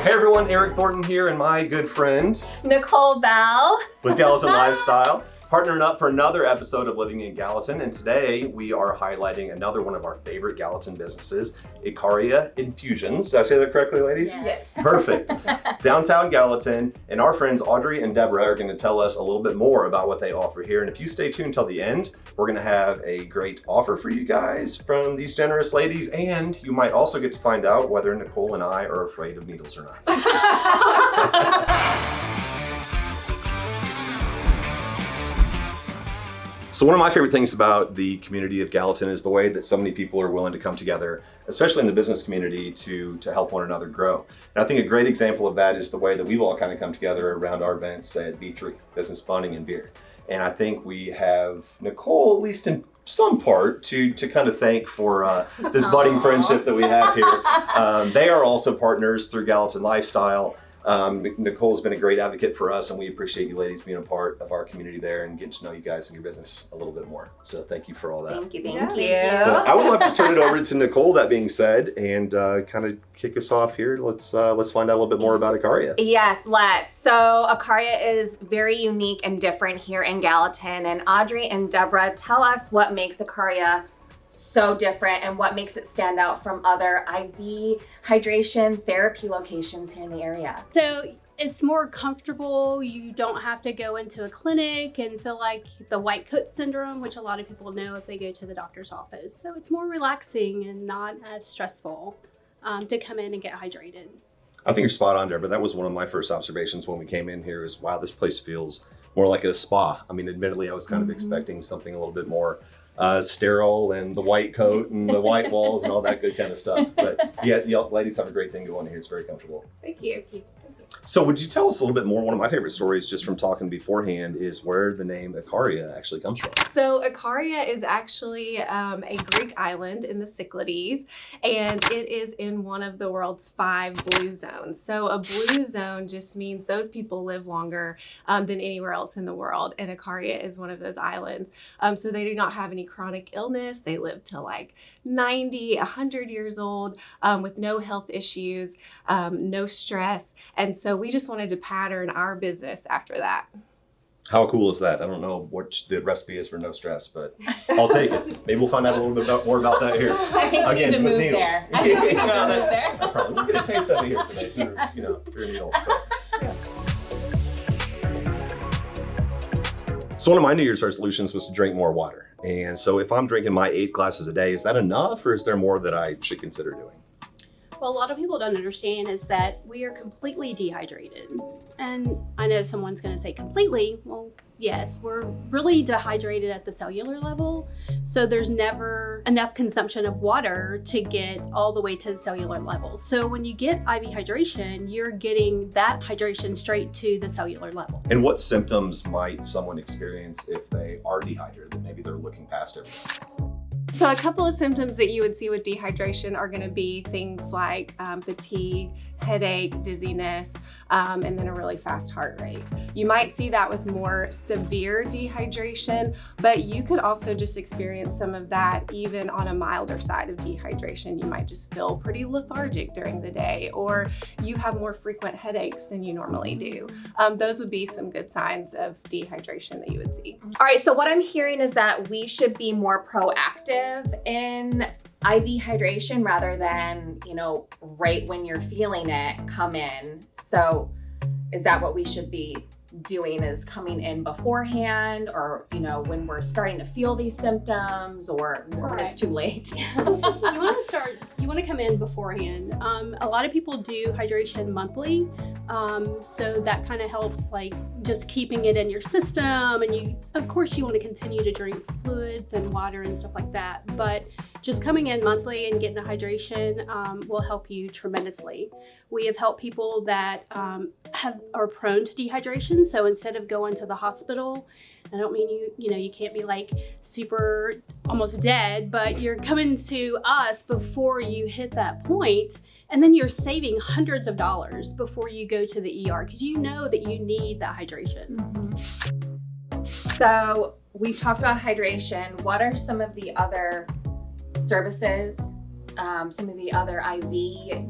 Hey everyone, Erik Thornton here and my good friend Nicole Bell with Gallatin Lifestyle, partnering up for another episode of Living in Gallatin. And today we are highlighting another one of our favorite Gallatin businesses, Ikaria Infusions. Did I say that correctly, ladies? Yes. Perfect. Downtown Gallatin, and our friends Audrey and Deborah are going to tell us a little bit more about what they offer here. And if you stay tuned till the end, we're going to have a great offer for you guys from these generous ladies, and you might also get to find out whether Nicole and I are afraid of needles or not. So one of my favorite things about the community of Gallatin is the way that so many people are willing to come together, especially in the business community, to help one another grow. And I think a great example of that is the way that we've all kind of come together around our events at B3, Business Funding and Beer. And I think we have Nicole, at least in some part, to kind of thank for this budding friendship that we have here. They are also partners through Gallatin Lifestyle. Nicole's been a great advocate for us, and we appreciate you ladies being a part of our community there and getting to know you guys and your business a little bit more. So thank you for all that. Thank you. But I would love to turn it over to Nicole, that being said, and kind of kick us off here. Let's find out a little bit more about Ikaria. Yes, let's. So Ikaria is very unique and different here in Gallatin, and Audrey and Deborah, tell us what makes Ikaria so different and what makes it stand out from other IV hydration therapy locations here in the area. So it's more comfortable. You don't have to go into a clinic and feel like the white coat syndrome, which a lot of people know if they go to the doctor's office. So it's more relaxing and not as stressful to come in and get hydrated. I think you're spot on there, but that was one of my first observations when we came in here is, wow, this place feels more like a spa. I mean, admittedly, I was kind of expecting something a little bit more sterile and the white coat and the white walls and all that good kind of stuff. But yeah, ladies have a great thing going here. It's very comfortable. Thank you. So would you tell us a little bit more? One of my favorite stories just from talking beforehand is where the name Ikaria actually comes from. So Ikaria is actually a Greek island in the Cyclades, and it is in one of the world's 5 blue zones. So a blue zone just means those people live longer than anywhere else in the world, and Ikaria is one of those islands. So they do not have any chronic illness. They live to like 90, 100 years old with no health issues, no stress. And so we just wanted to pattern our business after that. How cool is that? I don't know what the recipe is for no stress, but I'll take it. Maybe we'll find out a little bit more about that here. I think we need to move there. Probably. We'll get a taste of it here today through needles. So one of my New Year's resolutions was to drink more water. And so if I'm drinking my 8 glasses a day, is that enough, or is there more that I should consider doing? Well, a lot of people don't understand is that we are completely dehydrated. And I know someone's going to say completely. Well, yes, we're really dehydrated at the cellular level. So there's never enough consumption of water to get all the way to the cellular level. So when you get IV hydration, you're getting that hydration straight to the cellular level. And what symptoms might someone experience if they are dehydrated, that maybe they're looking past everything? So a couple of symptoms that you would see with dehydration are going to be things like fatigue, headache, dizziness, and then a really fast heart rate. You might see that with more severe dehydration, but you could also just experience some of that even on a milder side of dehydration. You might just feel pretty lethargic during the day, or you have more frequent headaches than you normally do. Those would be some good signs of dehydration that you would see. All right, so what I'm hearing is that we should be more proactive in IV hydration rather than, right when you're feeling it, come in. So is that what we should be doing, is coming in beforehand, or, when we're starting to feel these symptoms, or when it's too late? You want to come in beforehand. A lot of people do hydration monthly. So that kind of helps, like just keeping it in your system. And of course you want to continue to drink fluids and water and stuff like that. But just coming in monthly and getting the hydration will help you tremendously. We have helped people that are prone to dehydration. So instead of going to the hospital, I don't mean you can't be like super almost dead, but you're coming to us before you hit that point, and then you're saving hundreds of dollars before you go to the ER because you know that you need that hydration. Mm-hmm. So we've talked about hydration. What are some of the other services, some of the other IV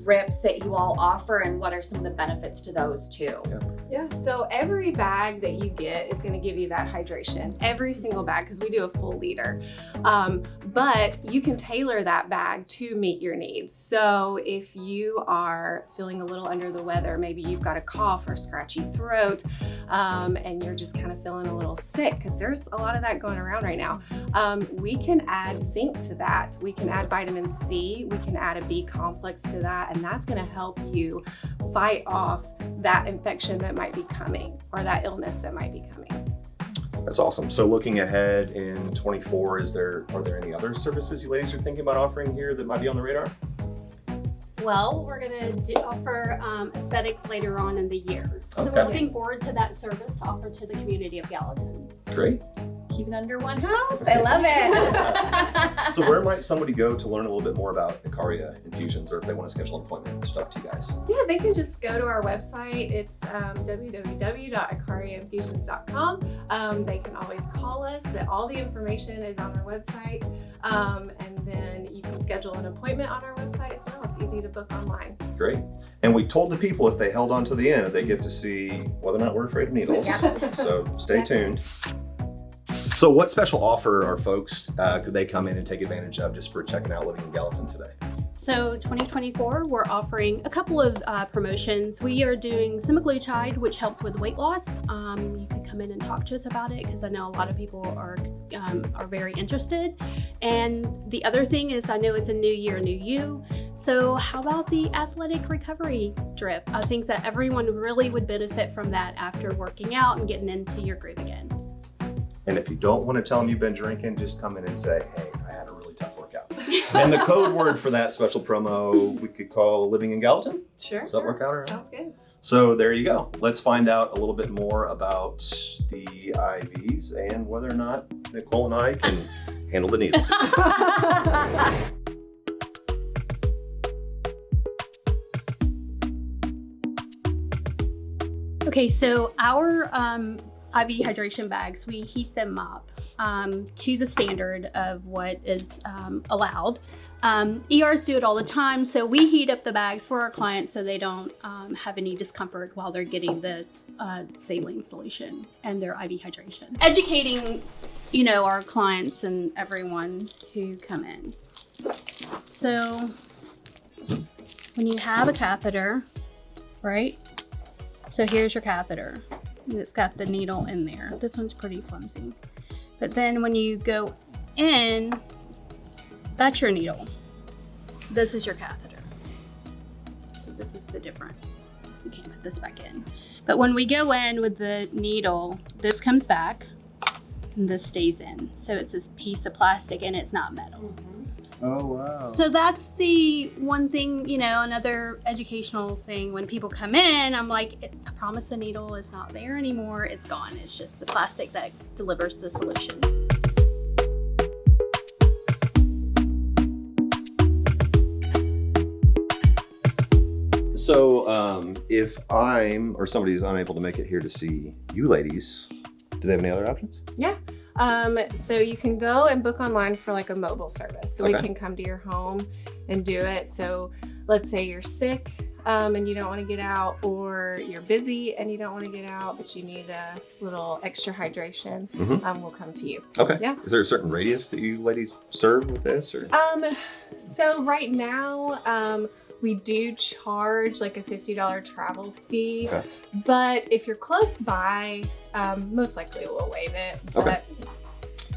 drips that you all offer, and what are some of the benefits to those too? Yeah, so every bag that you get is going to give you that hydration. Every single bag, because we do a full liter. But you can tailor that bag to meet your needs. So if you are feeling a little under the weather, maybe you've got a cough or scratchy throat, and you're just kind of feeling a little sick, because there's a lot of that going around right now. We can add zinc to that. We can add vitamin C. We can add a B complex to that, and that's going to help you fight off that infection that might be coming, or that illness that might be coming. That's awesome. So looking ahead in 24, are there any other services you ladies are thinking about offering here that might be on the radar? Well, we're going to offer aesthetics later on in the year. So Okay. we're looking forward to that service to offer to the community of Gallatin. Great. Keep it under one house. I love it. So where might somebody go to learn a little bit more about Ikaria Infusions, or if they want to schedule an appointment to talk to you guys? Yeah, they can just go to our website. It's www.ikariainfusions.com. They can always call us. All the information is on our website. And then you can schedule an appointment on our website as well. It's easy to book online. Great. And we told the people if they held on to the end, they get to see whether or not we're afraid of needles. Yeah. So stay tuned. So what special offer are folks, could they come in and take advantage of just for checking out Living in Gallatin today? So 2024, we're offering a couple of promotions. We are doing semaglutide, which helps with weight loss. You can come in and talk to us about it, because I know a lot of people are very interested. And the other thing is, I know it's a new year, new you. So how about the athletic recovery drip? I think that everyone really would benefit from that after working out and getting into your groove again. And if you don't want to tell them you've been drinking, just come in and say, hey, I had a really tough workout. And the code word for that special promo, we could call Living in Gallatin. Sure. Does that work out all right? Sounds good. So there you go. Let's find out a little bit more about the IVs and whether or not Nicole and I can handle the needle. Okay, so our IV hydration bags, we heat them up to the standard of what is allowed. ERs do it all the time, so we heat up the bags for our clients so they don't have any discomfort while they're getting the saline solution and their IV hydration. Educating, our clients and everyone who come in. So when you have a catheter, right? So here's your catheter. It's got the needle in there. This one's pretty flimsy. But then when you go in, that's your needle. This is your catheter. So this is the difference. You can't put this back in. But when we go in with the needle, this comes back and this stays in. So it's this piece of plastic and it's not metal. Oh, wow. So that's the one thing, another educational thing. When people come in, I'm like, I promise the needle is not there anymore. It's gone. It's just the plastic that delivers the solution. So if I'm or somebody's unable to make it here to see you ladies, do they have any other options? Yeah. So you can go and book online for like a mobile service. So we Okay. can come to your home and do it. So let's say you're sick and you don't want to get out, or you're busy and you don't want to get out, but you need a little extra hydration. Mhm. We'll come to you. Okay. Yeah. Is there a certain radius that you ladies serve with this, or? So right now, we do charge like a $50 travel fee, Okay. but if you're close by, most likely we'll waive it. Okay.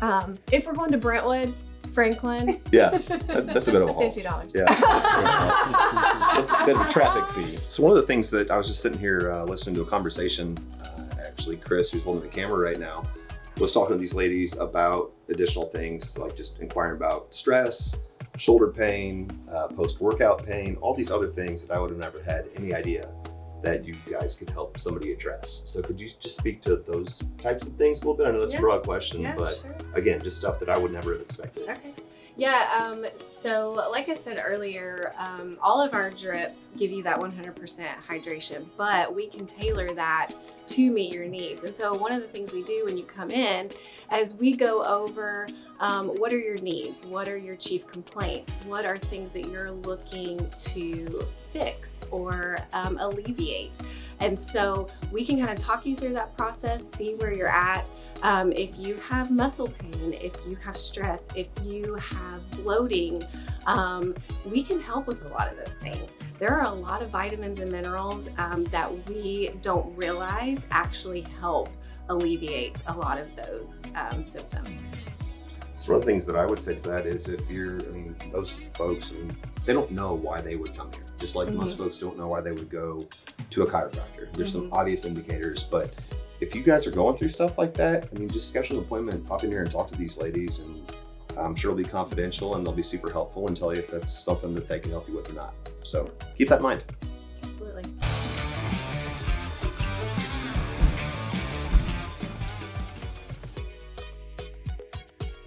But if we're going to Brentwood, Franklin, Yeah, that's a bit of a haul. $50. Yeah, that's a bit of a traffic fee. So one of the things that I was just sitting here listening to a conversation, actually Chris, who's holding the camera right now, was talking to these ladies about additional things, like just inquiring about stress, shoulder pain, post-workout pain, all these other things that I would have never had any idea that you guys could help somebody address. So could you just speak to those types of things a little bit? I know that's a broad question, Yeah, but sure. again, just stuff that I would never have expected. Okay. So like I said earlier, all of our drips give you that 100% hydration, but we can tailor that to meet your needs. And so one of the things we do when you come in, as we go over what are your needs, what are your chief complaints, what are things that you're looking to fix or alleviate. And so we can kind of talk you through that process, see where you're at. If you have muscle pain, if you have stress, if you have bloating, we can help with a lot of those things. There are a lot of vitamins and minerals that we don't realize actually help alleviate a lot of those symptoms. So one of the things that I would say to that is most folks, they don't know why they would come here. Just like most folks don't know why they would go to a chiropractor. There's some obvious indicators, but if you guys are going through stuff like that, just schedule an appointment, pop in here and talk to these ladies, and I'm sure it'll be confidential and they'll be super helpful and tell you if that's something that they can help you with or not. So keep that in mind.